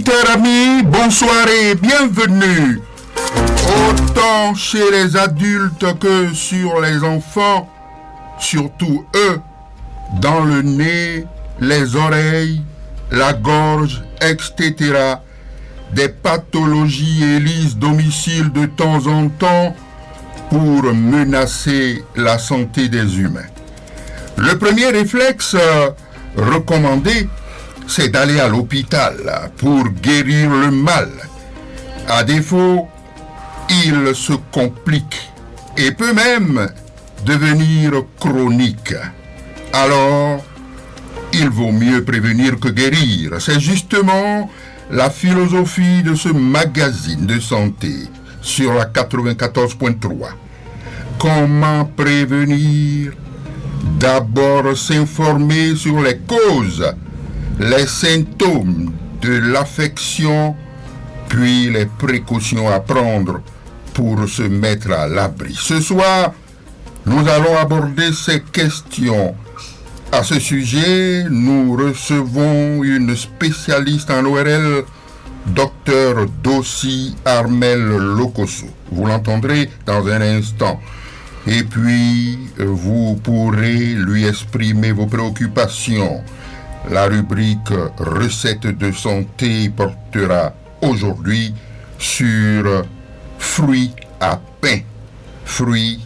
auditeurs amis, bonsoir et bienvenue. Autant chez les adultes que sur les enfants, surtout eux, dans le nez, les oreilles, la gorge, etc., des pathologies élisent domicile de temps en temps pour menacer la santé des humains. Le premier réflexe recommandé, c'est d'aller à l'hôpital pour guérir le mal. À défaut, il se complique et peut même devenir chronique. Alors, il vaut mieux prévenir que guérir. C'est justement la philosophie de ce magazine de santé sur la 94.3. Comment prévenir? D'abord s'informer sur les causes, les symptômes de l'affection, puis les précautions à prendre pour se mettre à l'abri. Ce soir, nous allons aborder ces questions. À ce sujet, nous recevons une spécialiste en ORL, Dr Dossi Armel Lokosso. Vous l'entendrez dans un instant. Et puis, vous pourrez lui exprimer vos préoccupations. La rubrique Recettes de santé portera aujourd'hui sur fruits à pain. Fruits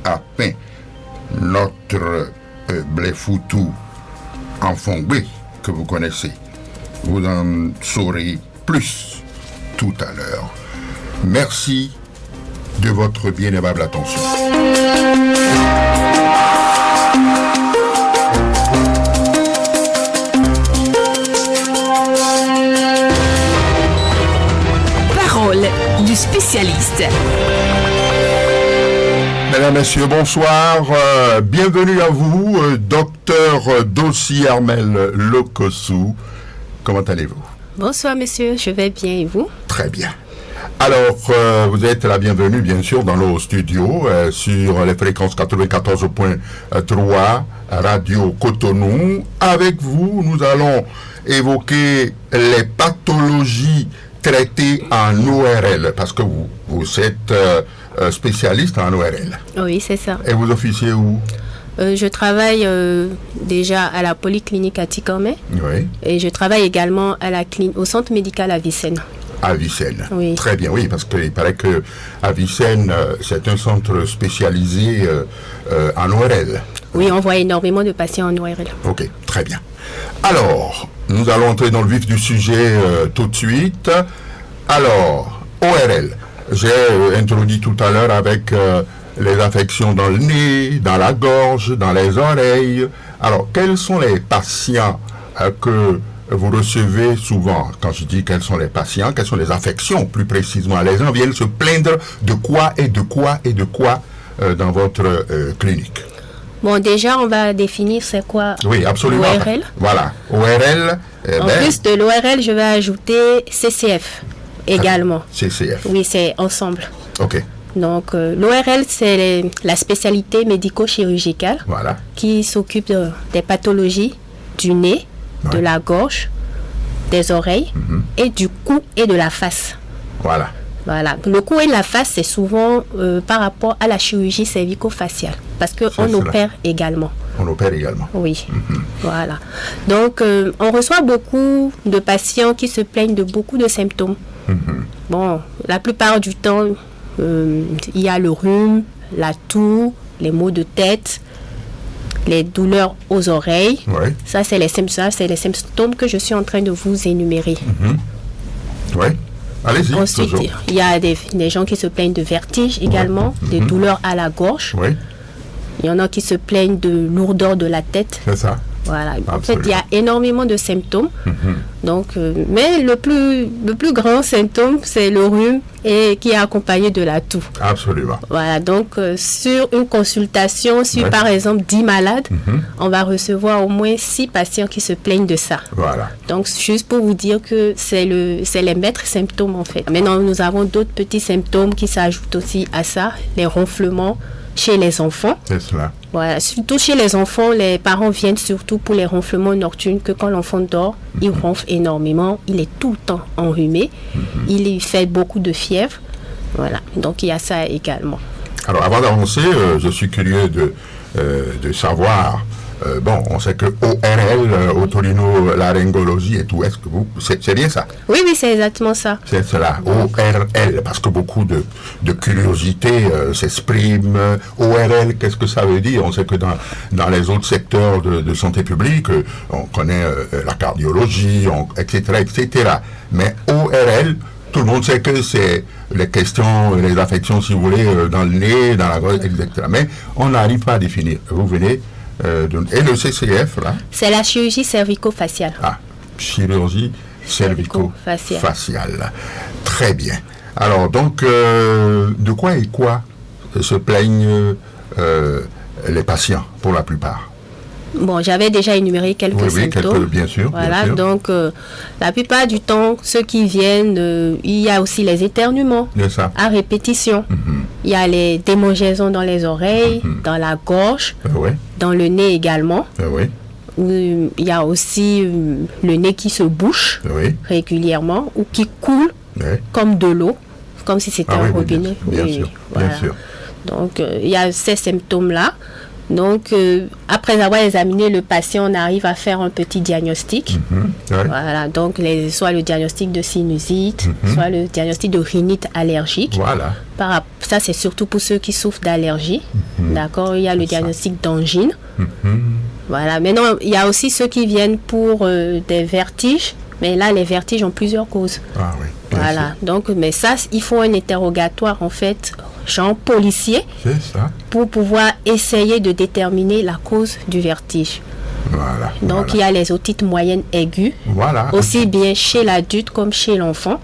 à pain. Notre blé foutou en fongbe que vous connaissez. Vous en saurez plus tout à l'heure. Merci de votre bien aimable attention. Parole du spécialiste. Mesdames, Messieurs, bonsoir. Bienvenue à vous, Dr Dossi Armel Lokosso. Comment allez-vous? Bonsoir, monsieur. Je vais bien et vous? Très bien. Alors, vous êtes la bienvenue, bien sûr, dans nos studios sur les fréquences 94.3 Radio Cotonou. Avec vous, nous allons évoquer les pathologies traitées en ORL, parce que vous êtes spécialiste en ORL. Oui, c'est ça. Et vous officiez où? Je travaille déjà à la polyclinique à Tikamé. Oui. Et je travaille également au centre médical à Vicenne. À Vicenne. Oui. Très bien, oui, parce qu'il paraît que à Vicenne, c'est un centre spécialisé en ORL. Oui, on voit énormément de patients en ORL. Ok, très bien. Alors, nous allons entrer dans le vif du sujet tout de suite. Alors, ORL, j'ai introduit tout à l'heure avec les affections dans le nez, dans la gorge, dans les oreilles. Alors, quels sont les patients que vous recevez souvent? Quand je dis quels sont les patients, quelles sont les affections plus précisément? Les gens viennent se plaindre de quoi et de quoi et de quoi dans votre clinique? Bon, déjà, on va définir c'est quoi oui, absolument. ORL. Voilà, ORL. En plus de l'ORL, je vais ajouter CCF également. CCF. Oui, c'est ensemble. Ok. Donc, l'ORL, c'est la spécialité médico-chirurgicale voilà. qui s'occupe des pathologies du nez, ouais. de la gorge, des oreilles et du cou et de la face. Voilà. Voilà. Le cou et la face, c'est souvent par rapport à la chirurgie cervico-faciale parce qu'on opère également. On opère également. Oui. Voilà. Donc, on reçoit beaucoup de patients qui se plaignent de beaucoup de symptômes. Bon, la plupart du temps, il y a le rhume, la toux, les maux de tête, les douleurs aux oreilles. Oui. Ça, c'est les symptômes que je suis en train de vous énumérer. Oui. Allez-y. Ensuite, il y a des gens qui se plaignent de vertige également, des douleurs à la gorge. Oui. Il y en a qui se plaignent de lourdeur de la tête. C'est ça. Voilà. Absolument. En fait, il y a énormément de symptômes. Donc, mais le plus grand symptôme, c'est le rhume et qui est accompagné de la toux. Absolument. Voilà. Donc, sur une consultation, sur par exemple 10 malades, on va recevoir au moins 6 patients qui se plaignent de ça. Voilà. Donc, juste pour vous dire que c'est les maîtres symptômes en fait. Maintenant, nous avons d'autres petits symptômes qui s'ajoutent aussi à ça, les ronflements, chez les enfants. C'est cela. Voilà, surtout chez les enfants, les parents viennent surtout pour les ronflements nocturnes, que quand l'enfant dort, il ronfle énormément, il est tout le temps enrhumé, il fait beaucoup de fièvre. Voilà, donc il y a ça également. Alors, avant d'avancer, je suis curieux de savoir. Bon, on sait que ORL, otorhinolaryngologie et tout, est-ce que c'est bien ça? Oui, c'est exactement ça. C'est cela, ORL, parce que beaucoup de curiosité s'expriment. ORL, qu'est-ce que ça veut dire? On sait que dans les autres secteurs de santé publique, on connaît la cardiologie, etc. Mais ORL, tout le monde sait que c'est les questions, les affections, si vous voulez, dans le nez, dans la gorge, etc. Mais on n'arrive pas à définir. Vous venez... et le CCF, là? C'est la chirurgie cervico-faciale. Ah, chirurgie cervico-faciale. Très bien. Alors, donc, de quoi et quoi se plaignent les patients, pour la plupart? Bon, j'avais déjà énuméré quelques symptômes. Bien sûr. Voilà, bien sûr. Donc, la plupart du temps, ceux qui viennent, il y a aussi les éternuements à répétition. Il y a les démangeaisons dans les oreilles, dans la gorge, dans le nez également. Il y a aussi le nez qui se bouche régulièrement ou qui coule comme de l'eau, comme si c'était un robinet. Bien sûr. Donc, il y a ces symptômes-là. Donc, après avoir examiné le patient, on arrive à faire un petit diagnostic. Voilà, donc soit le diagnostic de sinusite, soit le diagnostic de rhinite allergique. Voilà. Ça, c'est surtout pour ceux qui souffrent d'allergie. D'accord, il y a le diagnostic d'angine. Voilà, maintenant, il y a aussi ceux qui viennent pour des vertiges. Mais là, les vertiges ont plusieurs causes. Ah oui. Voilà, donc, mais ça, il faut un interrogatoire, en fait, genre policier, pour pouvoir essayer de déterminer la cause du vertige. Voilà. Donc, il y a les otites moyennes aiguës, aussi bien chez l'adulte comme chez l'enfant.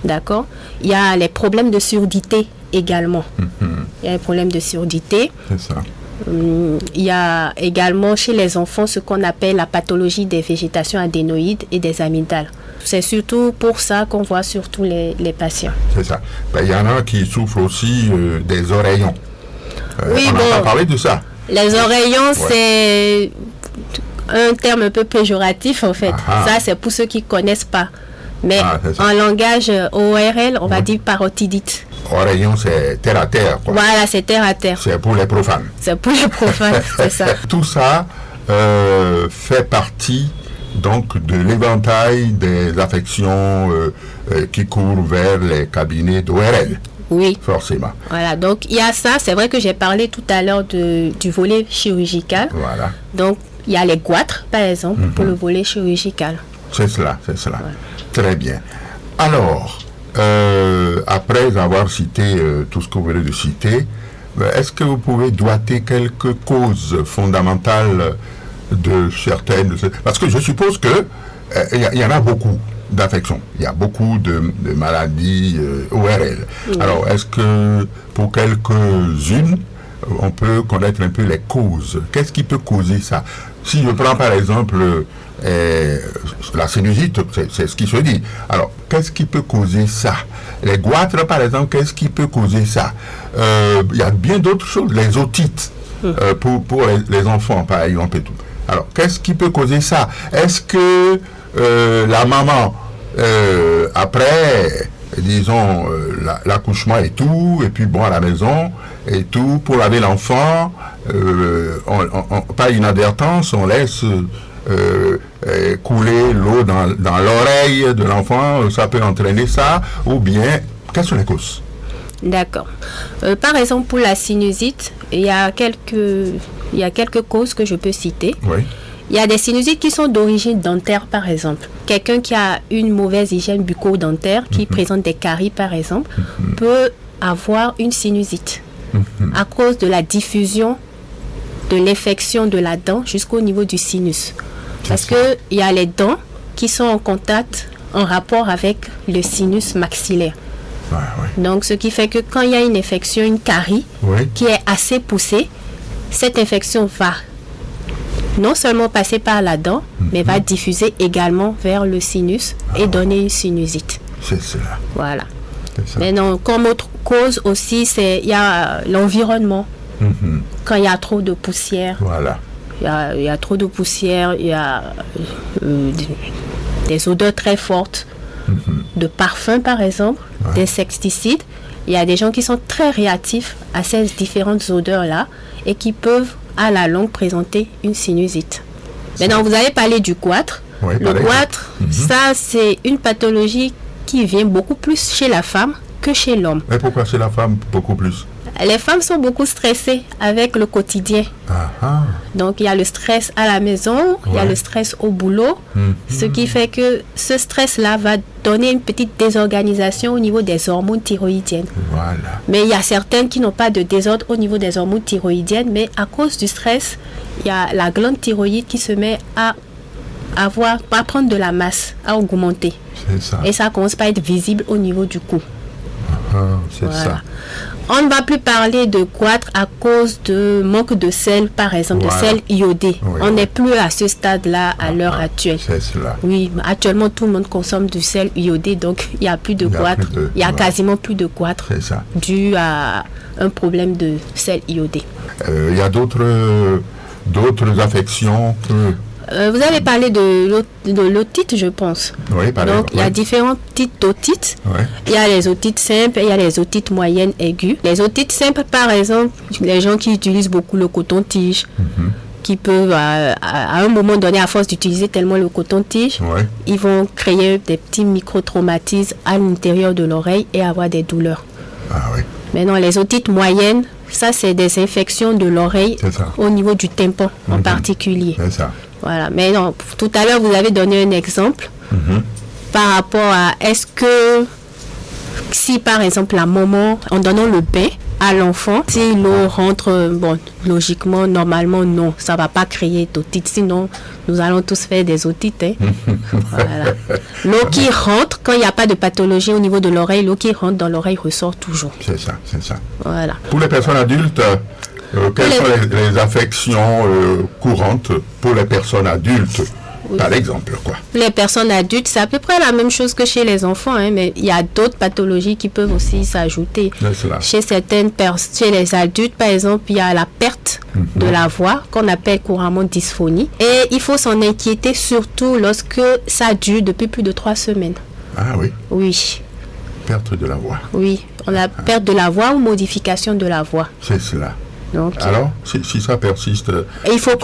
D'accord. Il y a les problèmes de surdité également. Il y a les problèmes de surdité. C'est ça. Il y a également chez les enfants ce qu'on appelle la pathologie des végétations adénoïdes et des amygdales. C'est surtout pour ça qu'on voit surtout les patients. C'est ça. Il y en a qui souffrent aussi des oreillons. Oui, on n'a pas parlé de ça. Les oreillons, c'est un terme un peu péjoratif en fait. Ça, c'est pour ceux qui ne connaissent pas. Mais en langage ORL, on va dire parotidite. Oreillon, c'est terre à terre, quoi. Voilà, c'est terre à terre. C'est pour les profanes. C'est pour les profanes, c'est ça. Tout ça fait partie donc de l'éventail des affections qui courent vers les cabinets d'ORL. Oui. Forcément. Voilà, donc il y a ça. C'est vrai que j'ai parlé tout à l'heure du volet chirurgical. Voilà. Donc, il y a les goitres, par exemple, pour le volet chirurgical. C'est cela. Voilà. Très bien. Alors, après avoir cité tout ce que vous venez de citer, est-ce que vous pouvez doiter quelques causes fondamentales de certaines... Parce que je suppose que il y en a beaucoup d'affections. Il y a beaucoup de maladies ORL. Alors, est-ce que pour quelques-unes, on peut connaître un peu les causes? Qu'est-ce qui peut causer ça? Si je prends par exemple la sinusite, c'est ce qui se dit. Alors, qu'est-ce qui peut causer ça? Les goitres, par exemple, qu'est-ce qui peut causer ça? Il y a bien d'autres choses. Les otites, pour les enfants, par exemple, et tout. Alors, qu'est-ce qui peut causer ça? Est-ce que la maman, après, disons, l'accouchement et tout, et puis bon, à la maison, et tout, pour laver l'enfant, par inadvertance, on laisse couler l'eau dans l'oreille de l'enfant, ça peut entraîner ça, ou bien, quelles sont les causes? D'accord. Par exemple, pour la sinusite, il y a quelques causes que je peux citer. Oui. Il y a des sinusites qui sont d'origine dentaire, par exemple. Quelqu'un qui a une mauvaise hygiène bucco-dentaire, qui présente des caries, par exemple, peut avoir une sinusite à cause de la diffusion de l'infection de la dent jusqu'au niveau du sinus. Parce qu'il y a les dents qui sont en contact, en rapport avec le sinus maxillaire. Donc, ce qui fait que quand il y a une infection, une carie, qui est assez poussée, cette infection va non seulement passer par la dent, mais va diffuser également vers le sinus et donner une sinusite. C'est cela. Voilà. Maintenant, comme autre cause aussi, il y a l'environnement. Quand il y a trop de poussière, Voilà. il y a trop de poussière, il y a des odeurs très fortes, de parfums par exemple, d'insecticides. Il y a des gens qui sont très réactifs à ces différentes odeurs-là et qui peuvent à la longue présenter une sinusite. Maintenant, vous allez parler du goitre. Oui, Le goitre, ça c'est une pathologie qui vient beaucoup plus chez la femme que chez l'homme. Mais pourquoi c'est la femme beaucoup plus? Les femmes sont beaucoup stressées avec le quotidien. Donc il y a le stress à la maison, il y a le stress au boulot, ce qui fait que ce stress-là va donner une petite désorganisation au niveau des hormones thyroïdiennes. Voilà. Mais il y a certaines qui n'ont pas de désordre au niveau des hormones thyroïdiennes, mais à cause du stress, il y a la glande thyroïde qui se met à prendre de la masse, à augmenter. C'est ça. Et ça commence pas à être visible au niveau du cou. C'est ça. On ne va plus parler de goitre à cause de manque de sel, par exemple, de sel iodé. On n'est plus à ce stade-là à l'heure actuelle. C'est cela. Oui, actuellement, tout le monde consomme du sel iodé, donc il n'y a plus de goitre. Il y a quasiment plus de goitre dû à un problème de sel iodé. Il y a d'autres affections que... vous avez parlé de l'otite, je pense. Oui, par exemple. Donc, il y a différents types d'otites. Oui. Il y a les otites simples et il y a les otites moyennes aiguës. Les otites simples, par exemple, les gens qui utilisent beaucoup le coton-tige, qui peuvent, à un moment donné, à force d'utiliser tellement le coton-tige, ils vont créer des petits micro-traumatismes à l'intérieur de l'oreille et avoir des douleurs. Maintenant, les otites moyennes, ça, c'est des infections de l'oreille au niveau du tympan en particulier. C'est ça. Voilà. Mais non, tout à l'heure, vous avez donné un exemple par rapport à est-ce que si par exemple la maman, en donnant le bain à l'enfant, si l'eau rentre, bon, logiquement, normalement, non, ça ne va pas créer d'otite. Sinon, nous allons tous faire des otites. Voilà. L'eau qui rentre, quand il n'y a pas de pathologie au niveau de l'oreille, l'eau qui rentre dans l'oreille ressort toujours. C'est ça, c'est ça. Voilà. Pour les personnes adultes, quelles sont les affections courantes pour les personnes adultes, par exemple, quoi? Les personnes adultes, c'est à peu près la même chose que chez les enfants, mais il y a d'autres pathologies qui peuvent aussi s'ajouter. Chez certaines personnes, chez les adultes, par exemple, il y a la perte de la voix, qu'on appelle couramment dysphonie. Et il faut s'en inquiéter surtout lorsque ça dure depuis plus de 3 semaines. Ah oui? Oui. Perte de la voix. Oui, on a perte de la voix ou modification de la voix. C'est cela. Donc, alors, si ça persiste, il faut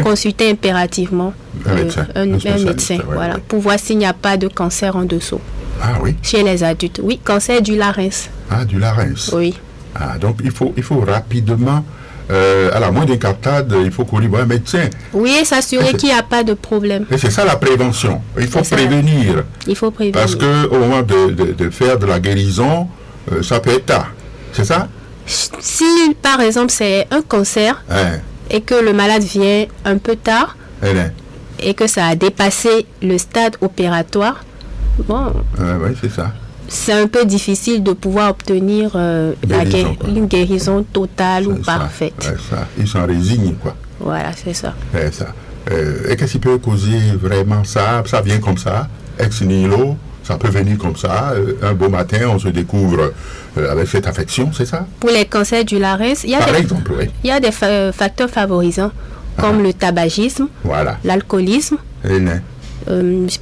consulter impérativement un médecin, un médecin voilà, pour voir s'il n'y a pas de cancer en dessous. Ah oui. Chez les adultes, oui, cancer du larynx. Ah, du larynx. Oui. Ah, donc il faut rapidement, à la moindre incartade, il faut qu'on y voit un médecin. Oui, et s'assurer qu'il n'y a pas de problème. Et c'est ça la prévention. Il faut prévenir. Il faut prévenir. Parce qu'au moment de faire de la guérison, ça peut être tard. C'est ça? Si, par exemple, c'est un cancer et que le malade vient un peu tard et que ça a dépassé le stade opératoire, bon, oui, c'est ça. C'est un peu difficile de pouvoir obtenir une guérison totale ou parfaite. Ça. Ils s'en résignent, quoi. Voilà, c'est ça. Et qu'est-ce qui peut causer vraiment ça? Ça vient comme ça, ex nihilo. Ça peut venir comme ça, un beau matin, on se découvre avec cette affection, c'est ça? Pour les cancers du larynx, il y a des facteurs favorisants, comme le tabagisme, l'alcoolisme.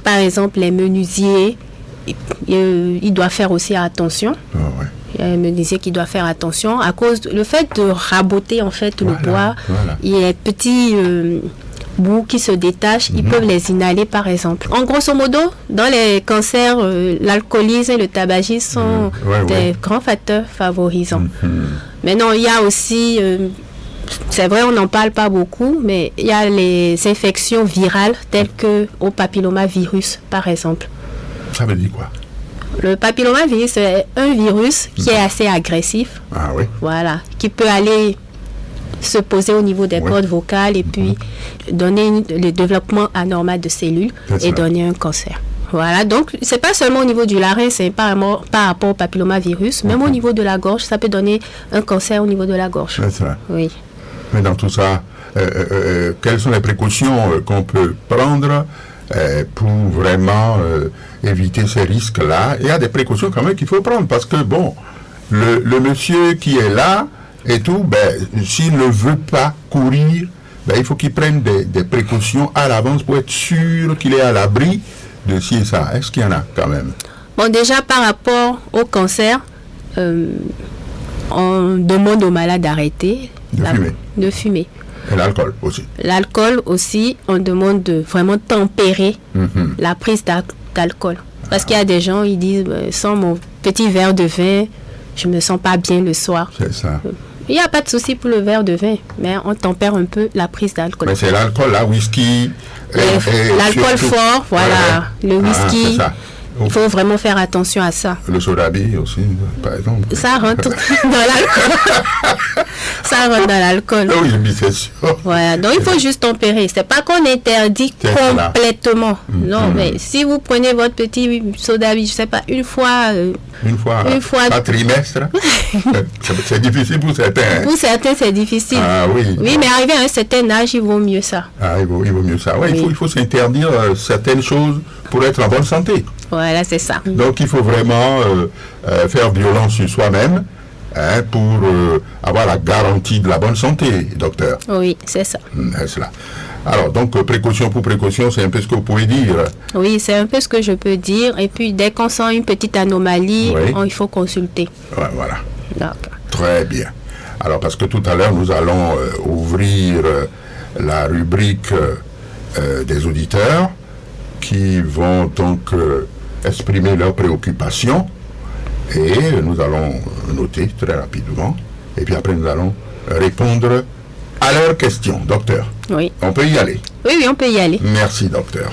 Par exemple, les menuisiers, ils doivent faire aussi attention. Il y a un menuisier qui doit faire attention à cause du fait de raboter en fait le bois. Il y a des petits... bouts qui se détachent, ils peuvent les inhaler par exemple. En grosso modo, dans les cancers, l'alcoolisme et le tabagisme sont des grands facteurs favorisants. Maintenant, il y a aussi, c'est vrai, on n'en parle pas beaucoup, mais il y a les infections virales telles que au papillomavirus par exemple. Ça veut dire quoi? Le papillomavirus, c'est un virus qui est assez agressif. Ah oui. Voilà, qui peut aller se poser au niveau des cordes vocales et puis donner le développement anormal de cellules et donner un cancer. Voilà, donc c'est pas seulement au niveau du larynx, c'est par rapport au papillomavirus, même au niveau de la gorge, ça peut donner un cancer au niveau de la gorge. C'est ça. Oui. Mais dans tout ça, quelles sont les précautions qu'on peut prendre pour vraiment éviter ces risques-là? Il y a des précautions quand même qu'il faut prendre parce que bon, le monsieur qui est là, et tout, s'il ne veut pas courir, il faut qu'il prenne des précautions à l'avance pour être sûr qu'il est à l'abri de ci et ça. Est-ce qu'il y en a quand même? Bon, déjà par rapport au cancer, on demande aux malades d'arrêter de fumer. Et l'alcool aussi. L'alcool aussi, on demande de vraiment tempérer la prise d'alcool. Parce qu'il y a des gens, ils disent, sans mon petit verre de vin, je ne me sens pas bien le soir. C'est ça. Il n'y a pas de souci pour le verre de vin, mais on tempère un peu la prise d'alcool. Mais c'est l'alcool, là, whisky. L'alcool fort, voilà. Le whisky. C'est ça. Il faut vraiment faire attention à ça. Le soda-bi aussi, par exemple. Ça rentre dans l'alcool. Ça rentre dans l'alcool. Oui, c'est sûr. Voilà, donc il faut juste tempérer. C'est pas qu'on interdit complètement. Non, mais si vous prenez votre petit soda-bi, je sais pas, une fois par trimestre, c'est difficile pour certains. Pour certains, c'est difficile. Ah oui. Oui, mais arrivé à un certain âge, il vaut mieux ça. Ah, il vaut mieux ça. Ouais, oui. Il faut s'interdire certaines choses pour être en bonne santé. Voilà, c'est ça. Donc, il faut vraiment faire violence sur soi-même pour avoir la garantie de la bonne santé, docteur. Oui, c'est ça. C'est cela. Alors, donc, précaution pour précaution, c'est un peu ce que vous pouvez dire. Oui, c'est un peu ce que je peux dire. Et puis, dès qu'on sent une petite anomalie, il faut consulter. Ouais, voilà. D'accord. Très bien. Alors, parce que tout à l'heure, nous allons ouvrir la rubrique des auditeurs qui vont donc exprimer leurs préoccupations et nous allons noter très rapidement et puis après nous allons répondre à leurs questions. Docteur, oui. On peut y aller? Oui, on peut y aller. Merci, docteur.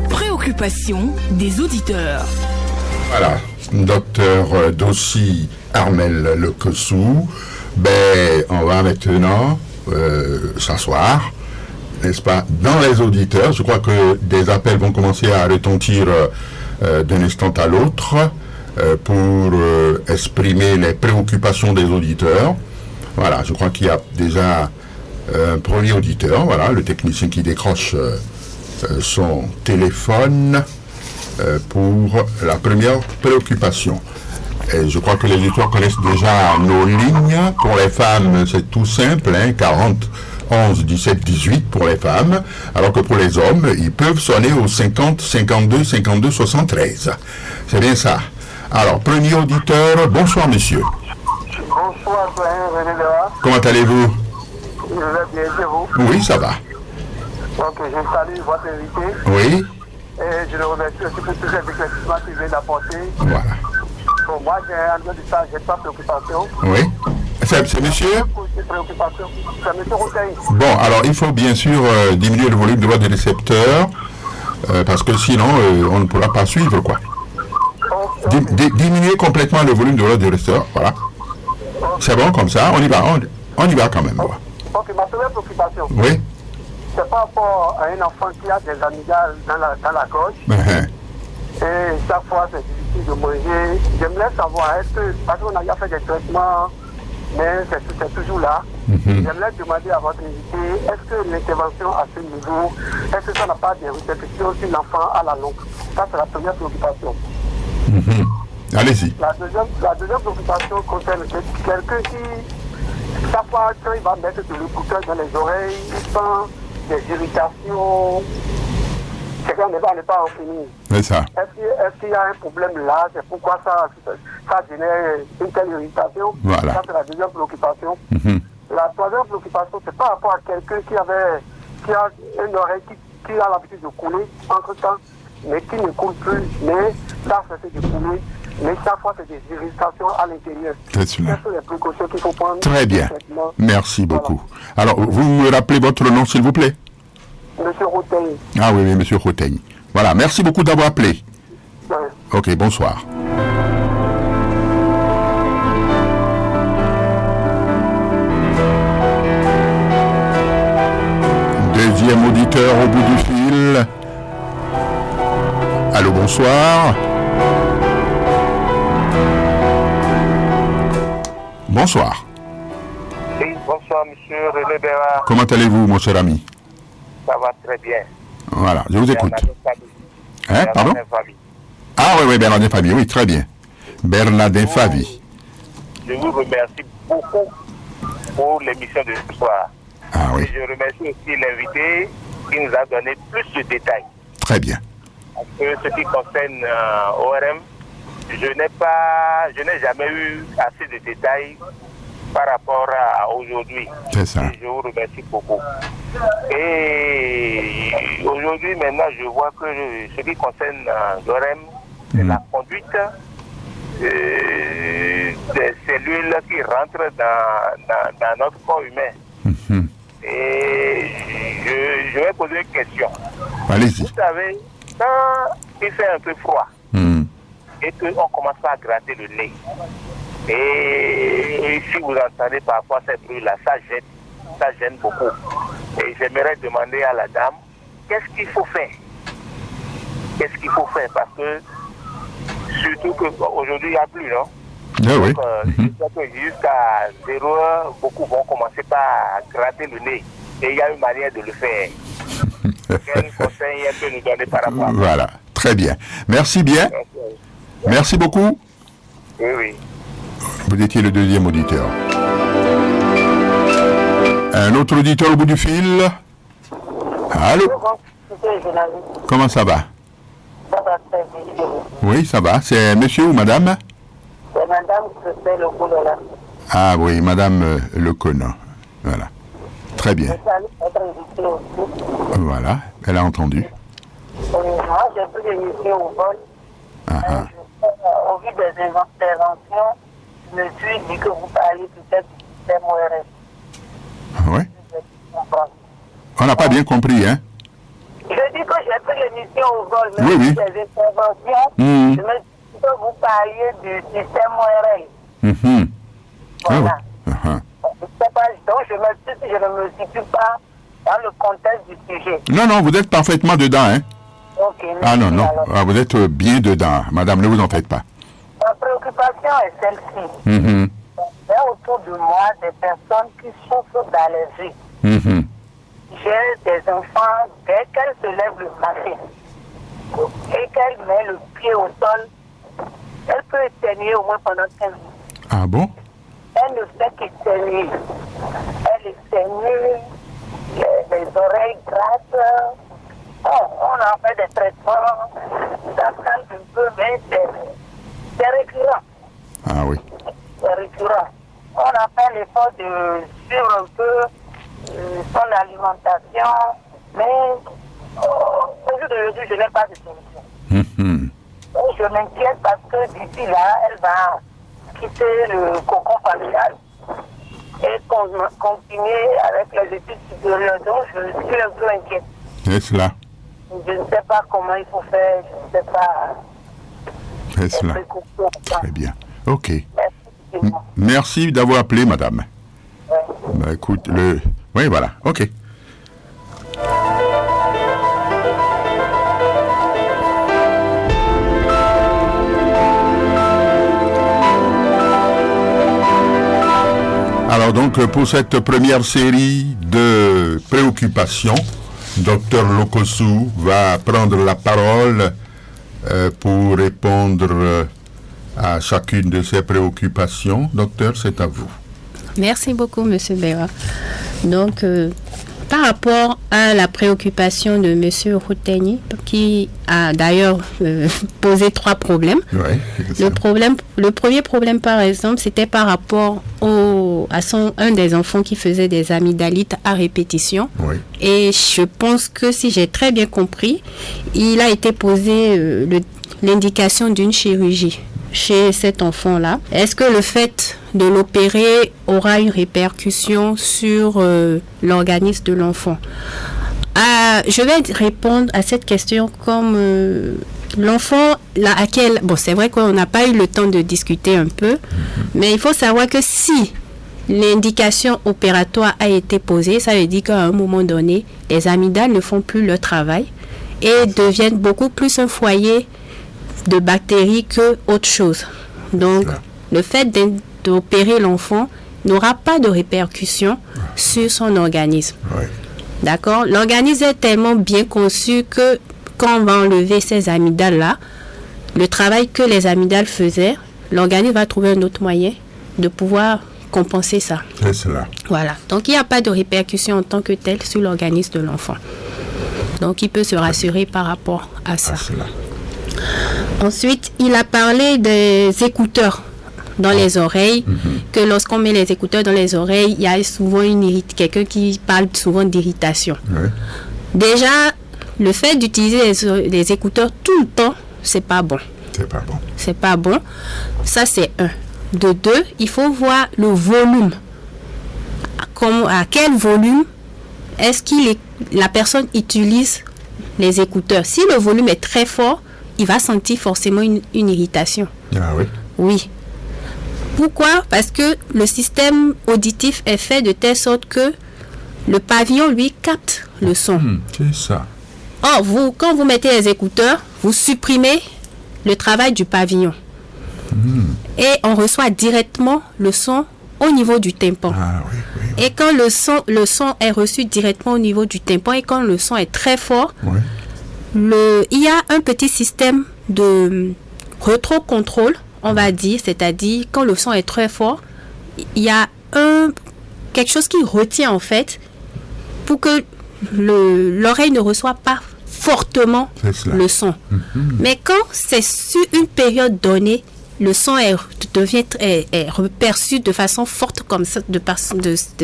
Préoccupation des auditeurs. Voilà, docteur Dossi Armel Lequessou, on va maintenant s'asseoir, n'est-ce pas, dans les auditeurs. Je crois que des appels vont commencer à retentir d'un instant à l'autre pour exprimer les préoccupations des auditeurs. Voilà, je crois qu'il y a déjà un premier auditeur, voilà, le technicien qui décroche son téléphone pour la première préoccupation. Et je crois que les auditeurs connaissent déjà nos lignes. Pour les femmes, c'est tout simple, 40 11 17 18 pour les femmes, alors que pour les hommes, ils peuvent sonner au 50 52 52 73. C'est bien ça. Alors, premier auditeur, bonsoir monsieur. Bonsoir, René Dera. Comment allez-vous? Je vais bien, et vous? Oui, ça va. Ok, je salue votre invité. Oui. Et je le remercie aussi pour tous les éclaircissements qu'il vient d'apporter. Voilà. Bon, moi, en dehors de ça, j'ai pas de préoccupation. Oui. C'est monsieur? Préoccupation. C'est monsieur Routeil. Bon, alors il faut bien sûr diminuer le volume de voix des récepteurs, parce que sinon, on ne pourra pas suivre, quoi. Diminuer complètement le volume de voix des récepteurs, voilà. C'est bon comme ça, on y va, on y va quand même. Ok, ma première préoccupation. Oui. C'est par rapport à un enfant qui a des amygdales dans la gorge. Et chaque fois, c'est difficile de manger. J'aimerais savoir, parce qu'on a déjà fait des traitements, mais c'est toujours là. J'aimerais demander à votre invité, est-ce que l'intervention à ce niveau, est-ce que ça n'a pas des répercussions sur l'enfant à la longue? Ça, c'est la première préoccupation. Allez-y. La deuxième préoccupation concerne quelqu'un qui, chaque fois qu'il va mettre de l'écouteur dans les oreilles, il sent des irritations. Quelqu'un n'est pas en finir. C'est ça. Est-ce qu'il y a un problème là? C'est pourquoi ça génère une telle irritation? Voilà. Ça, c'est la deuxième préoccupation. La troisième préoccupation, c'est par rapport à quelqu'un qui a une oreille qui a l'habitude de couler entre-temps, mais qui ne coule plus, mais ça cesse de couler. Mais chaque fois, c'est des irritations à l'intérieur. C'est celui-là. Quelles sont les précautions qu'il faut prendre? Très bien. Merci beaucoup. Voilà. Alors, vous me rappelez votre nom, s'il vous plaît? Monsieur Routeil. Ah oui, monsieur Routeil. Voilà, merci beaucoup d'avoir appelé. Ouais. Ok, bonsoir. Deuxième auditeur au bout du fil. Allô, bonsoir. Bonsoir. Oui, bonsoir, monsieur René Bérard. Comment allez-vous, mon cher ami? Ça va très bien. Voilà, je vous écoute. Hein, pardon? Fabi. Ah oui, Bernardin Fabi, oui, très bien. Bernardin Fabi. Je vous remercie beaucoup pour l'émission de ce soir. Ah oui. Et je remercie aussi l'invité qui nous a donné plus de détails. Très bien. Parce que ce qui concerne ORM, je n'ai jamais eu assez de détails par rapport à aujourd'hui. C'est ça. Et je vous remercie beaucoup. Et aujourd'hui, maintenant, je vois que ce qui concerne l'ORM, c'est la conduite des cellules qui rentrent dans notre corps humain. Et je vais poser une question. Allez-y. Vous savez, quand il fait un peu froid et qu'on commence à gratter le nez, et si vous entendez parfois ces bruits-là, ça gêne beaucoup. Et j'aimerais demander à la dame, qu'est-ce qu'il faut faire? Qu'est-ce qu'il faut faire? Parce que, surtout qu'aujourd'hui, il n'y a plus, non? Ah oui. Donc, jusqu'à 0 heure, beaucoup vont commencer par gratter le nez. Et il y a une manière de le faire. Quel conseil peut nous donner par rapport à ça? Voilà, très bien. Merci bien. Merci beaucoup. Oui. Vous étiez le deuxième auditeur. Un autre auditeur au bout du fil. Allô? Comment ça va? Ça va très bien. Oui, ça va. C'est monsieur ou madame? C'est madame qui fait le coup de là. Ah oui, madame Leconan. Voilà. Très bien. Voilà, elle a entendu. Moi, j'ai pris l'émission au vol. Au vu des interventions, je me suis dit que vous parliez peut-être du système ORS. Oui. On n'a pas bien compris, hein? Je dis que j'ai pris l'émission au vol, mais oui. des interventions, je me suis dit que vous parliez du système ORL. Voilà. Donc je ne me situe pas dans le contexte du sujet. Non, vous êtes parfaitement dedans, hein? Ok. Non. Ah, vous êtes bien dedans, madame, ne vous en faites pas. Ma préoccupation est celle-ci. Il y a autour de moi des personnes qui souffrent d'allergies. J'ai des enfants, dès qu'elles se lèvent le matin et qu'elles mettent le pied au sol, elle peut éternuer au moins pendant 15 minutes. Ah bon? Elle ne fait qu'éternuer. Elle éternue, les oreilles grattent. On a fait des traitements, ça calme un peu, mais c'est récurrent. Ah oui. C'est récurrent. On a fait l'effort de suivre un peu son alimentation, mais au jour d'aujourd'hui, je n'ai pas de solution. Je m'inquiète parce que d'ici là, elle va quitter le cocon familial et continuer avec les études supérieures. Donc, je suis un peu inquiète. C'est cela. Je ne sais pas comment il faut faire, je ne sais pas. C'est cela. Très bien. Ok. Merci. Merci d'avoir appelé, madame. Ouais. Bah, écoute, oui, voilà. Ok. Alors donc, pour cette première série de préoccupations, Dr Lokosu va prendre la parole pour répondre à chacune de ces préoccupations. Docteur, c'est à vous. Merci beaucoup, Monsieur Béra. Donc, par rapport à la préoccupation de Monsieur Routeigny, qui a d'ailleurs posé 3 problèmes. Ouais, le premier problème, par exemple, c'était par rapport à un des enfants qui faisait des amygdalites à répétition. Oui. Et je pense que si j'ai très bien compris, il a été posé l'indication d'une chirurgie chez cet enfant-là. Est-ce que le fait de l'opérer aura une répercussion sur l'organisme de l'enfant? Je vais répondre à cette question comme l'enfant c'est vrai qu'on n'a pas eu le temps de discuter un peu, mais il faut savoir que si l'indication opératoire a été posée, ça veut dire qu'à un moment donné, les amygdales ne font plus leur travail et deviennent beaucoup plus un foyer de bactéries que autre chose. Donc, le fait d'opérer l'enfant n'aura pas de répercussion sur son organisme. Oui. D'accord? L'organisme est tellement bien conçu que quand on va enlever ces amygdales-là, le travail que les amygdales faisaient, l'organisme va trouver un autre moyen de pouvoir compenser ça. C'est cela. Voilà. Donc, il n'y a pas de répercussion en tant que telle sur l'organisme de l'enfant. Donc, il peut se rassurer par rapport à ça. Ensuite, il a parlé des écouteurs dans les oreilles, que lorsqu'on met les écouteurs dans les oreilles, il y a souvent quelqu'un qui parle souvent d'irritation. Oui. Déjà, le fait d'utiliser les écouteurs tout le temps, c'est pas bon. C'est pas bon. C'est pas bon. Ça, c'est un. De deux, il faut voir le volume. À quel volume est-ce la personne utilise les écouteurs? Si le volume est très fort, il va sentir forcément une irritation. Ah oui? Oui. Pourquoi? Parce que le système auditif est fait de telle sorte que le pavillon, lui, capte le son. C'est ça. Or, quand vous mettez les écouteurs, vous supprimez le travail du pavillon. Et on reçoit directement le son au niveau du tympan. Ah, oui, oui, oui. Et quand le son est reçu directement au niveau du tympan et quand le son est très fort, oui. Il y a un petit système de rétrocontrôle, on va dire, c'est-à-dire quand le son est très fort, il y a quelque chose qui retient en fait pour que l'oreille ne reçoit pas fortement le son. Mais quand c'est sur une période donnée, le son est perçu de façon forte comme ça, de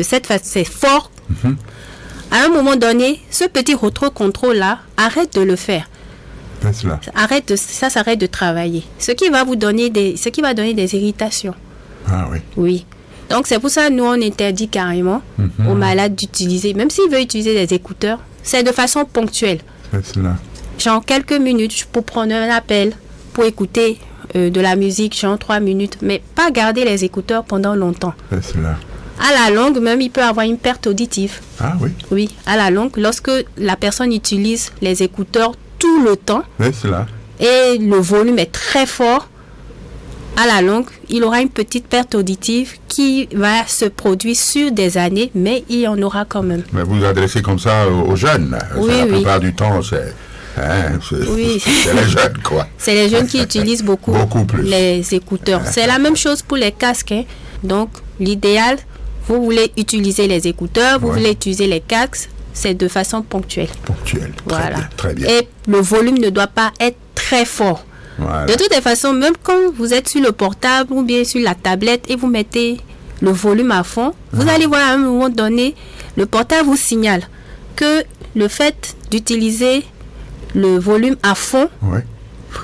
cette façon, c'est fort. À un moment donné, ce petit rétrocontrôle-là, arrête de le faire. Ça s'arrête de travailler. Ce qui va donner des irritations. Ah oui. Oui. Donc c'est pour ça que nous on interdit carrément aux malades d'utiliser, même s'ils veulent utiliser des écouteurs, c'est de façon ponctuelle. C'est cela. Genre quelques minutes pour prendre un appel, pour écouter de la musique, genre 3 minutes, mais pas garder les écouteurs pendant longtemps. C'est cela. À la longue, même, il peut avoir une perte auditive. Ah oui? Oui, à la longue, lorsque la personne utilise les écouteurs tout le temps, c'est cela. Et le volume est très fort, à la longue, il aura une petite perte auditive qui va se produire sur des années, mais il y en aura quand même. Mais vous vous adressez comme ça aux jeunes. Oui, la plupart du temps, c'est les jeunes, quoi. C'est les jeunes qui utilisent beaucoup les écouteurs. C'est la même chose pour les casques. Hein. Donc, l'idéal, vous voulez utiliser les écouteurs, vous voulez utiliser les casques, c'est de façon ponctuelle. Ponctuelle, voilà. Très bien. Et le volume ne doit pas être très fort. Voilà. De toutes les façons, même quand vous êtes sur le portable ou bien sur la tablette et vous mettez le volume à fond, vous allez voir à un moment donné, le portable vous signale que le fait d'utiliser le volume à fond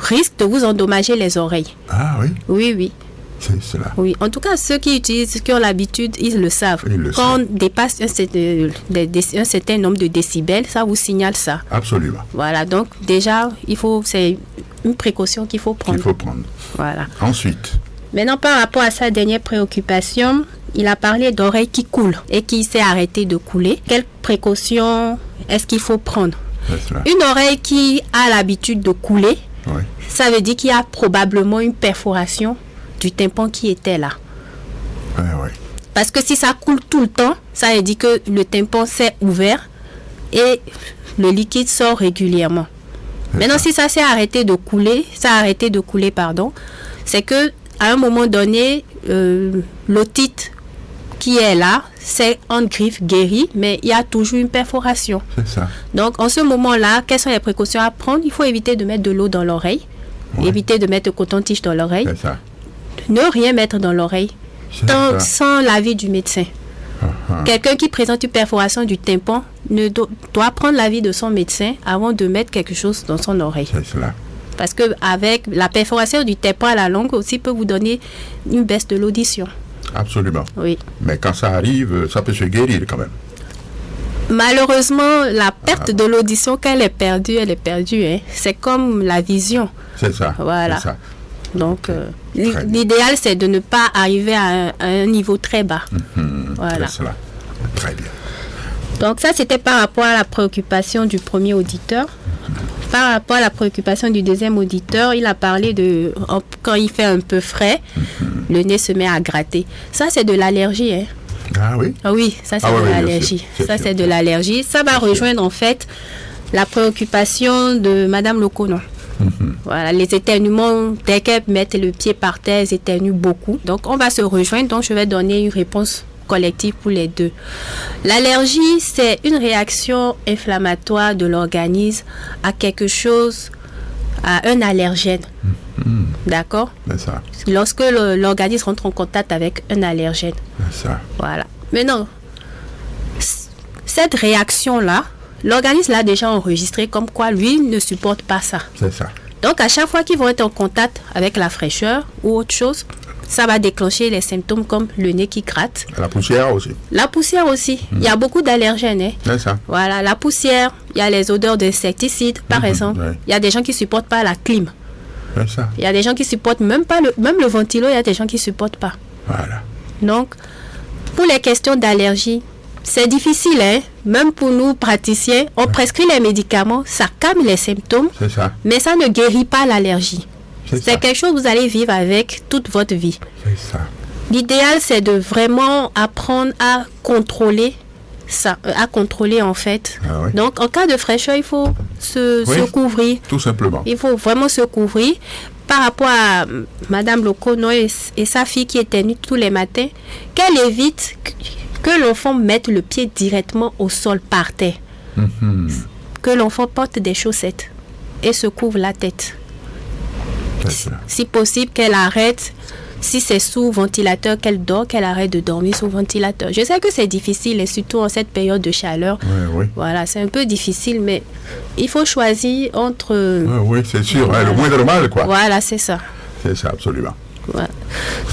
risque de vous endommager les oreilles. Ah oui? Oui, oui. C'est cela. Oui, en tout cas, ceux qui ont l'habitude, ils le savent. Quand on dépasse un certain nombre de décibels, ça vous signale ça. Absolument. Voilà, donc déjà, c'est une précaution qu'il faut prendre. Voilà. Ensuite. Maintenant, par rapport à sa dernière préoccupation, il a parlé d'oreilles qui coulent et qui s'est arrêtée de couler. Quelles précautions est-ce qu'il faut prendre? Une oreille qui a l'habitude de couler, ça veut dire qu'il y a probablement une perforation du tympan qui était là. Parce que si ça coule tout le temps, ça veut dire que le tympan s'est ouvert et le liquide sort régulièrement. Maintenant, si ça s'est arrêté de couler, c'est que à un moment donné, l'otite qui est là, c'est en griffe guérie, mais il y a toujours une perforation. C'est ça. Donc, en ce moment-là, quelles sont les précautions à prendre? Il faut éviter de mettre de l'eau dans l'oreille, éviter de mettre de coton-tige dans l'oreille. C'est ça. Ne rien mettre dans l'oreille sans l'avis du médecin. Quelqu'un qui présente une perforation du tympan doit prendre l'avis de son médecin avant de mettre quelque chose dans son oreille. C'est cela. Parce que avec la perforation du tympan à la longue aussi peut vous donner une baisse de l'audition. Absolument. Oui. Mais quand ça arrive, ça peut se guérir quand même. Malheureusement, la perte de l'audition, quand elle est perdue, Hein. C'est comme la vision. C'est ça. Voilà. C'est ça. Donc, l'idéal, c'est de ne pas arriver à un niveau très bas. Voilà. C'est cela. Très bien. Donc, ça, c'était par rapport à la préoccupation du premier auditeur. Par rapport à la préoccupation du deuxième auditeur, il a parlé de quand il fait un peu frais, le nez se met à gratter. Ça, c'est de l'allergie. Hein. Ah oui? Ah oui, ça c'est de l'allergie. Ça c'est de l'allergie. Ça va rejoindre en fait la préoccupation de Madame Lokono. Voilà, les éternuements, dès qu'elles mettent le pied par terre, elles éternuent beaucoup. Donc on va se rejoindre, donc je vais donner une réponse collective pour les deux. L'allergie, c'est une réaction inflammatoire de l'organisme à quelque chose, à un allergène. D'accord? C'est ça. Lorsque l'organisme rentre en contact avec un allergène. C'est ça. Voilà. Maintenant, cette réaction-là, l'organisme l'a déjà enregistré comme quoi lui ne supporte pas ça. C'est ça. Donc, à chaque fois qu'ils vont être en contact avec la fraîcheur ou autre chose, ça va déclencher les symptômes comme le nez qui gratte. La poussière aussi. La poussière aussi. Il y a beaucoup d'allergènes. Hein. C'est ça. Voilà, la poussière, il y a les odeurs d'insecticides, par exemple. Ouais. Il y a des gens qui ne supportent pas la clim. C'est ça. Il y a des gens qui supportent même pas même le ventilo, il y a des gens qui ne supportent pas. Voilà. Donc, pour les questions d'allergie, c'est difficile, hein? Même pour nous praticiens, on prescrit les médicaments, ça calme les symptômes, C'est ça. mais ça ne guérit pas l'allergie. C'est ça. C'est quelque chose que vous allez vivre avec toute votre vie. C'est ça. L'idéal, c'est de vraiment apprendre à contrôler ça, à contrôler en fait. Ah oui. Donc, en cas de fraîcheur, il faut se couvrir. Tout simplement. Il faut vraiment se couvrir. Par rapport à Madame Lokono et sa fille qui éternue tous les matins, qu'elle évite que l'enfant mette le pied directement au sol par terre. Que l'enfant porte des chaussettes et se couvre la tête. C'est ça. Si possible, qu'elle arrête. Si c'est sous ventilateur qu'elle dort, qu'elle arrête de dormir sous ventilateur. Je sais que c'est difficile, et surtout en cette période de chaleur. Oui. Voilà, c'est un peu difficile, mais il faut choisir entre... Oui, c'est sûr. Voilà. Le moindre mal, quoi. Voilà, c'est ça. C'est ça, absolument. Voilà.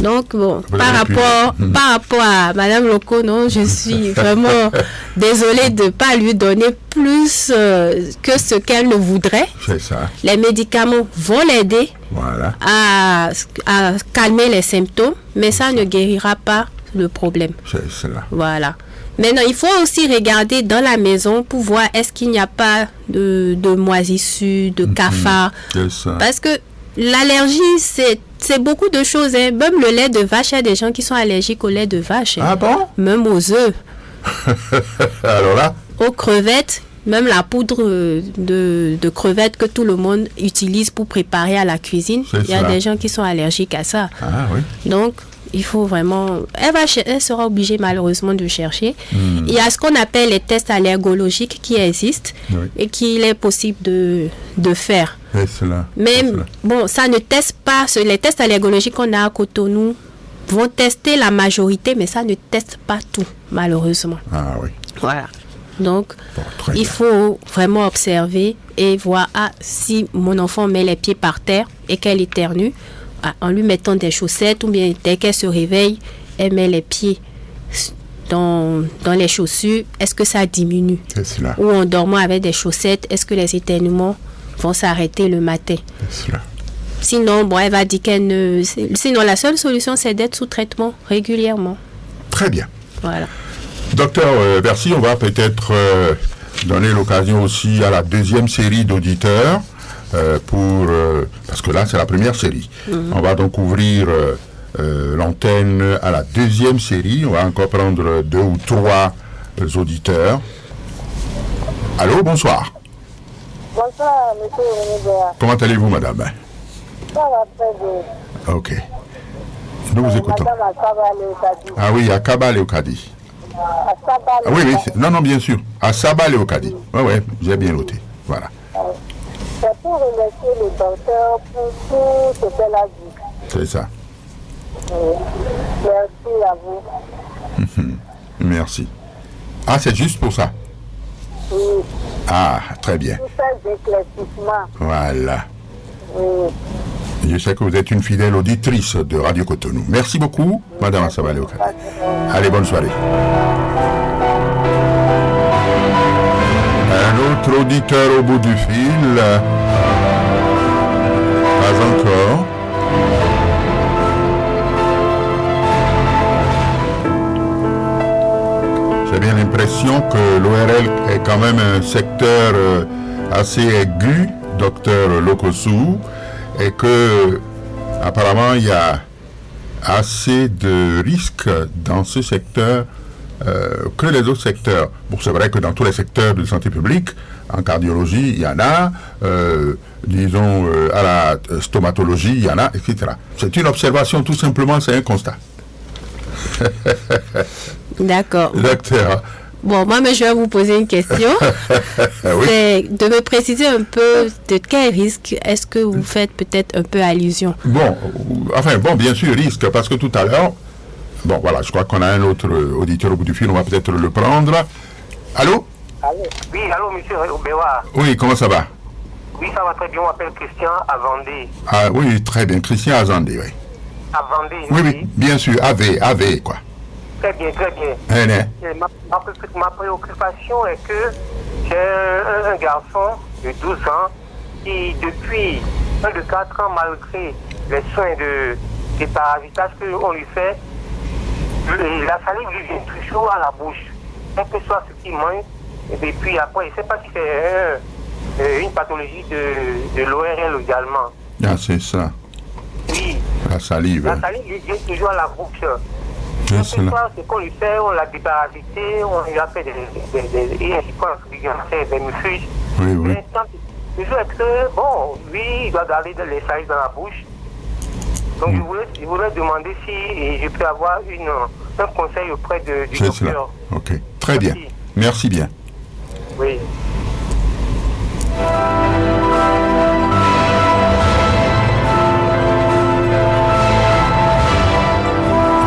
Donc, bon, Vous par l'avez rapport à Madame Lokono, je suis vraiment désolée de ne pas lui donner plus que ce qu'elle ne voudrait. C'est ça. Les médicaments vont l'aider Voilà. à calmer les symptômes, mais ça ne guérira pas le problème. C'est cela. Voilà. Maintenant, il faut aussi regarder dans la maison pour voir est-ce qu'il n'y a pas de moisissures, de cafards. C'est ça. Parce que l'allergie, c'est beaucoup de choses. Hein. Même le lait de vache, il y a des gens qui sont allergiques au lait de vache. Hein. Ah bon? Même aux œufs, Alors là, aux crevettes, même la poudre de crevettes que tout le monde utilise pour préparer à la cuisine. C'est Il y a ça. des gens qui sont allergiques à ça. ah oui. Donc, il faut vraiment... Elle sera obligée malheureusement de chercher. Il y a ce qu'on appelle les tests allergologiques qui existent Oui. et qu'il est possible de faire. C'est cela. Mais C'est cela. bon, ça ne teste pas... Les tests allergologiques qu'on a à Cotonou vont tester la majorité, mais ça ne teste pas tout, malheureusement. Ah oui. Voilà. Donc, Bon, très il bien. faut vraiment observer et voir si mon enfant met les pieds par terre et qu'elle éternue, en lui mettant des chaussettes, ou bien dès qu'elle se réveille, elle met les pieds dans les chaussures, est-ce que ça diminue? C'est cela. Ou en dormant avec des chaussettes, est-ce que les éternuements vont s'arrêter le matin? C'est cela. Sinon, bon, elle va dire qu'elle ne... Sinon, la seule solution, c'est d'être sous traitement régulièrement. Très bien. Voilà. Docteur Bercy, on va peut-être donner l'occasion aussi à la deuxième série d'auditeurs parce que là, c'est la première série. On va donc ouvrir l'antenne à la deuxième série. On va encore prendre 2 ou 3 auditeurs. Allô, bonsoir. Bonsoir, monsieur Onibéa. Comment allez-vous, madame? Ça va très bien. Ok. Nous vous écoutons. Madame Asaba Léocadi. Ah oui, à Kabal et au Cadi. Asaba Ah oui, oui. Léocadi. Non, bien sûr. À Sabal et au Cadi. Oui, oui, j'ai bien noté. Voilà. C'est pour remercier le docteur pour tout ce qu'elle a dit. C'est ça. Merci à vous. Merci. Ah, c'est juste pour ça. Oui, Ah, très bien. pour ces éclaircissements. Voilà. Oui. Je sais que vous êtes une fidèle auditrice de Radio Cotonou. Merci beaucoup, Madame Asabale Okade. Allez, bonne soirée. Un autre auditeur au bout du fil. Pas encore. J'ai bien l'impression que l'ORL est quand même un secteur assez aigu, docteur Lokosu, et que apparemment il y a assez de risques dans ce secteur que les autres secteurs. Bon, c'est vrai que dans tous les secteurs de santé publique, en cardiologie, il y en a, disons, à la stomatologie, il y en a, etc. C'est une observation, tout simplement, c'est un constat. D'accord. Docteur. Bon, moi, mais je vais vous poser une question. Oui. C'est de me préciser un peu de quel risque est-ce que vous faites peut-être un peu allusion. Bon, bien sûr, risque, parce que tout à l'heure, bon, voilà, je crois qu'on a un autre auditeur au bout du fil, on va peut-être le prendre. Allô? Allô? Oui, allô, monsieur Obewa. Oui, comment ça va? Oui, ça va très bien, on m'appelle Christian à Vendée. Ah oui, très bien, Christian Azandé, oui. À Vendée, Oui, bien sûr, AV, quoi. Très bien, très bien. Et ma préoccupation est que j'ai un garçon de 12 ans qui, depuis un de 4 ans, malgré les soins de parasitage qu'on lui fait, la salive lui vient toujours à la bouche. Quel que soit ce qu'il mange, et puis après, je ne sais pas si c'est une pathologie de l'ORL également. Ah, c'est ça. Oui. La salive. La salive lui vient toujours à la bouche. C'est Ce qu'on lui fait, on l'a déparasité, on lui a fait des mufuges. Oui. Mais toujours est que, bon, lui, il doit garder les salives dans la bouche. Donc je voulais demander si je peux avoir un conseil auprès du docteur. Cela. Ok, très bien. Merci bien. Oui.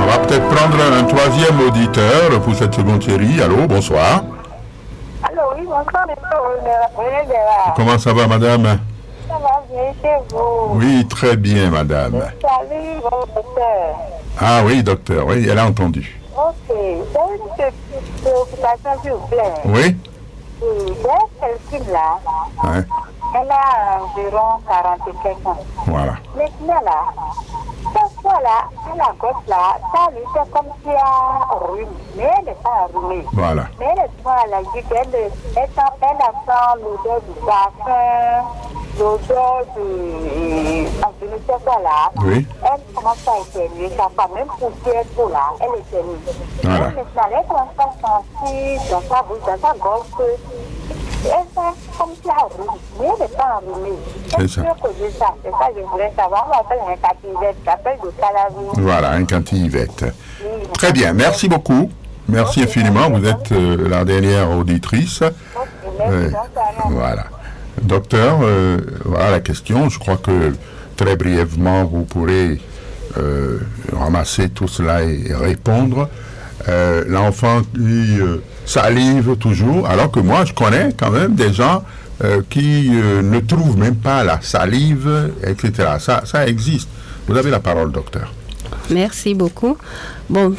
On va peut-être prendre un troisième auditeur pour cette seconde série. Allô, bonsoir. Allô, oui, bonsoir, monsieur. Comment ça va, madame? Ça va bien chez vous? Oui, très bien, madame. Salut, docteur. Ah oui, docteur, oui, elle a entendu. Ok, j'ai une petite préoccupation, s'il vous plaît. Oui? J'ai celle-ci là. Ouais. Elle a environ 40 et quelques ans. Voilà. Maintenant là, cette fois-là, à la gauche là, ça lui fait comme si elle a rhume. Mais elle n'est pas enrhumée. Voilà. Mais elle est souvent allergique. Elle sent l'odeur du parfum, l'odeur du... je ne sais pas là. Oui. Elle commence à éternuer. Ça va même pousser elle tout là. Elle éternue. Voilà. Mais maintenant, elle commence à sentir dans sa bouche, dans sa gorge que elle fait comme si elle a rhume. Mais elle n'est pas enrhumée. C'est ça. C'est ça que je voulais savoir. On va faire un cativette qui s'appelle de calavie. Voilà, un cantivette. Très bien, merci beaucoup. Merci infiniment. Vous êtes la dernière auditrice. Voilà. Docteur, voilà la question. Je crois que très brièvement, vous pourrez ramasser tout cela et répondre. L'enfant qui salive toujours, alors que moi, je connais quand même des gens qui ne trouvent même pas la salive, etc. Ça existe. Vous avez la parole, docteur. Merci beaucoup. Bon,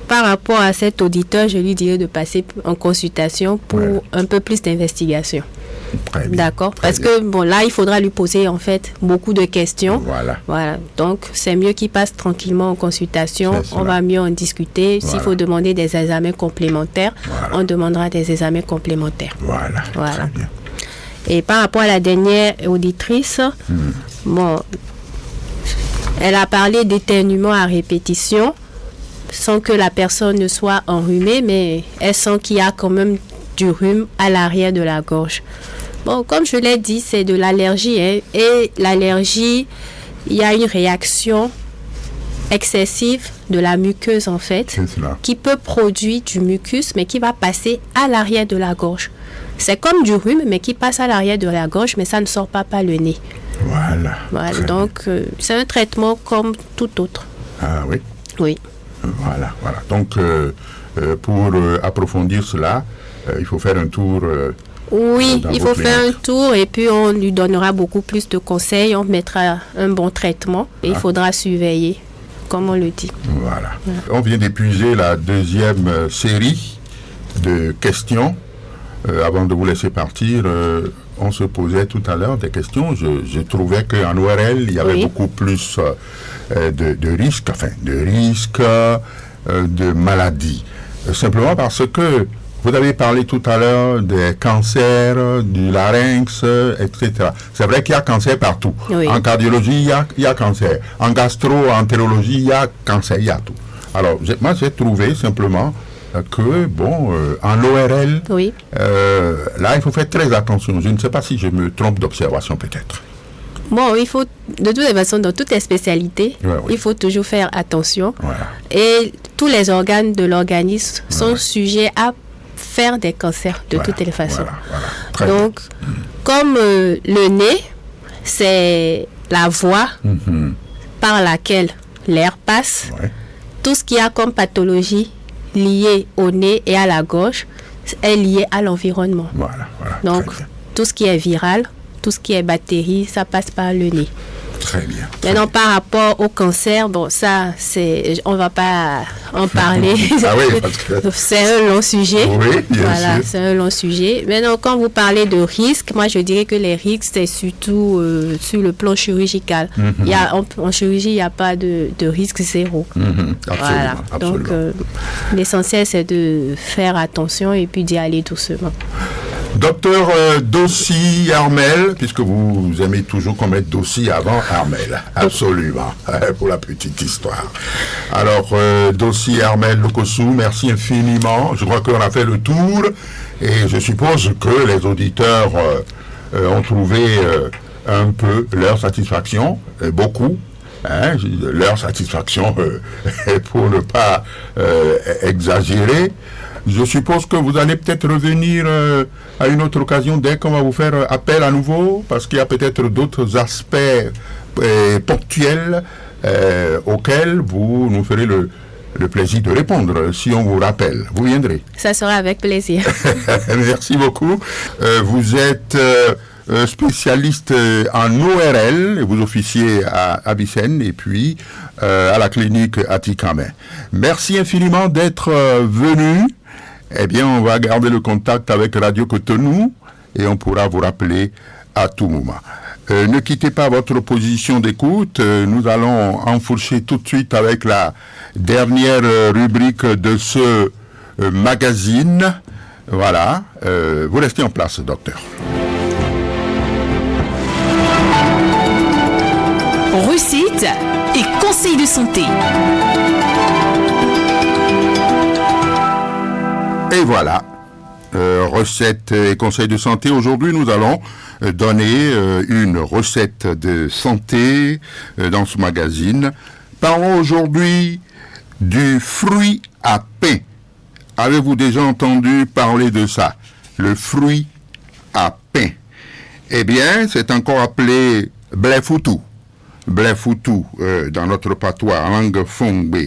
par rapport à cet auditeur, je lui dirais de passer en consultation pour un peu plus d'investigation. D'accord. Parce que, bon, là, il faudra lui poser, en fait, beaucoup de questions. Voilà. Donc, c'est mieux qu'il passe tranquillement en consultation. On va mieux en discuter. S'il faut demander des examens complémentaires, on demandera des examens complémentaires. Voilà. Très bien. Et par rapport à la dernière auditrice, bon, elle a parlé d'éternuement à répétition sans que la personne ne soit enrhumée, mais elle sent qu'il y a quand même du rhume à l'arrière de la gorge. Bon, comme je l'ai dit, c'est de l'allergie. Hein, et l'allergie, il y a une réaction excessive de la muqueuse, en fait, qui peut produire du mucus, mais qui va passer à l'arrière de la gorge. C'est comme du rhume, mais qui passe à l'arrière de la gorge, mais ça ne sort pas par le nez. Voilà. Donc, c'est un traitement comme tout autre. Ah oui? Oui. Voilà. Donc, pour approfondir cela, il faut faire un tour. Oui, il faut faire un tour et puis on lui donnera beaucoup plus de conseils. On mettra un bon traitement et il faudra surveiller, comme on le dit. Voilà. On vient d'épuiser la deuxième série de questions. Avant de vous laisser partir, on se posait tout à l'heure des questions. Je trouvais qu'en ORL, il y avait beaucoup plus de risques, de maladies. Simplement parce que vous avez parlé tout à l'heure des cancers, du larynx, etc. C'est vrai qu'il y a cancer partout. En cardiologie, il y a cancer. En gastro-entérologie, il y a cancer, il y a tout. Alors, moi, j'ai trouvé simplement que, en ORL, Oui. là, il faut faire très attention. Je ne sais pas si je me trompe d'observation, peut-être. Bon, il faut, de toutes les façons, dans toutes les spécialités, il faut toujours faire attention. Voilà. Et tous les organes de l'organisme sont sujets à faire des cancers de toutes les façons. Voilà. Donc, comme le nez, c'est la voie par laquelle l'air passe, tout ce qu'il y a comme pathologie liée au nez et à la gorge est lié à l'environnement. Voilà. Donc, tout ce qui est viral, tout ce qui est bactéries, ça passe par le nez. Très bien. Maintenant, par rapport au cancer, ça, on ne va pas en parler. Ah oui, parce que... C'est un long sujet. Oui, bien sûr. C'est un long sujet. Maintenant, quand vous parlez de risques, moi, je dirais que les risques, c'est surtout sur le plan chirurgical. En chirurgie, il n'y a pas de risque zéro. Absolument. Donc, l'essentiel, c'est de faire attention et puis d'y aller doucement. Docteur Dossi Armel, puisque vous aimez toujours qu'on mette Dossi avant Armel, absolument, pour la petite histoire. Alors, Dossi Armel Lokossou, merci infiniment. Je crois qu'on a fait le tour et je suppose que les auditeurs ont trouvé un peu leur satisfaction, beaucoup. Leur satisfaction, pour ne pas exagérer. Je suppose que vous allez peut-être revenir à une autre occasion dès qu'on va vous faire appel à nouveau, parce qu'il y a peut-être d'autres aspects ponctuels auxquels vous nous ferez le plaisir de répondre si on vous rappelle. Vous viendrez. Ça sera avec plaisir. Merci beaucoup. Vous êtes spécialiste en ORL, et vous officiez à Abissène et puis à la clinique Atikamen. Merci infiniment d'être venu. Eh bien, on va garder le contact avec Radio Cotonou et on pourra vous rappeler à tout moment. Ne quittez pas votre position d'écoute. Nous allons enfourcher tout de suite avec la dernière rubrique de ce magazine. Voilà. Vous restez en place, docteur. Recettes et conseils de santé. Et voilà, recettes et conseils de santé. Aujourd'hui, nous allons donner une recette de santé dans ce magazine. Parlons aujourd'hui du fruit à pain. Avez-vous déjà entendu parler de ça? Le fruit à pain. Eh bien, c'est encore appelé blé foutou. Blé foutou dans notre patois, en langue fongbe.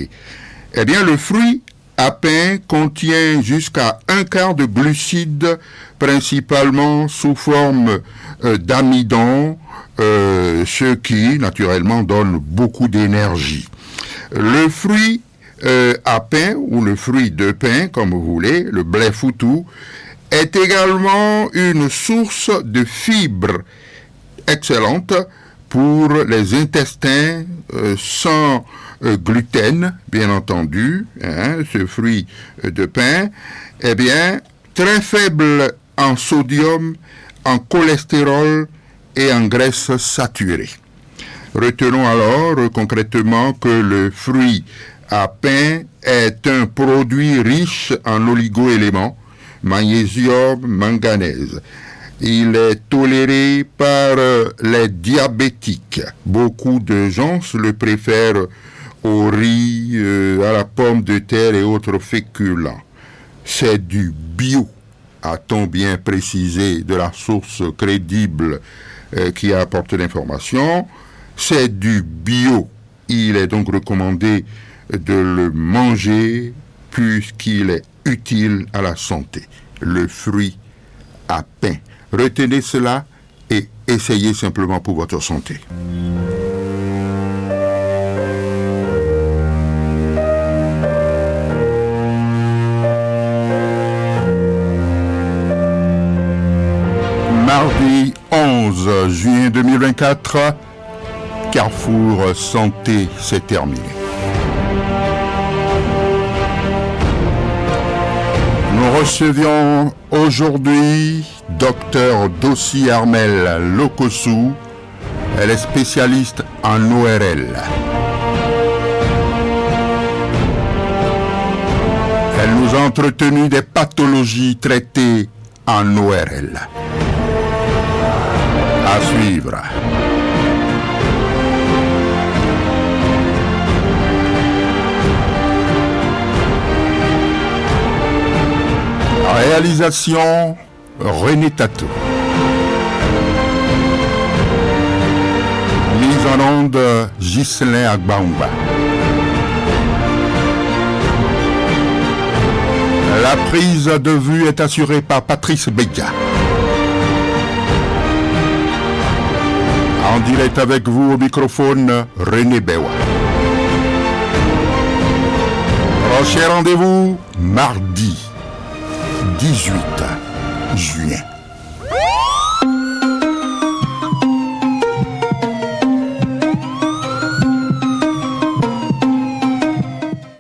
Eh bien, le fruit à pain contient jusqu'à 1/4 de glucides, principalement sous forme d'amidon, ce qui, naturellement, donne beaucoup d'énergie. Le fruit à pain, ou le fruit de pain, comme vous voulez, le blé foutou, est également une source de fibres excellente pour les intestins sans gluten, bien entendu, ce fruit de pain, eh bien, très faible en sodium, en cholestérol et en graisse saturée. Retenons alors concrètement que le fruit à pain est un produit riche en oligo-éléments, magnésium, manganèse. Il est toléré par les diabétiques. Beaucoup de gens le préfèrent au riz, à la pomme de terre et autres féculents. C'est du bio, a-t-on bien précisé de la source crédible qui apporte l'information. C'est du bio. Il est donc recommandé de le manger puisqu'il est utile à la santé. Le fruit à pain. Retenez cela et essayez simplement pour votre santé. Mardi 11 juin 2024, Carrefour Santé s'est terminé. Nous recevions aujourd'hui Dr Dossi Armel Lokossou. Elle est spécialiste en ORL. Elle nous a entretenu des pathologies traitées en ORL. À suivre. Réalisation René Tatou. Mise en onde Ghislain Agbaoumba. La prise de vue est assurée par Patrice Béga. En direct avec vous au microphone, René Bewa. Prochain rendez-vous, mardi 18 juin.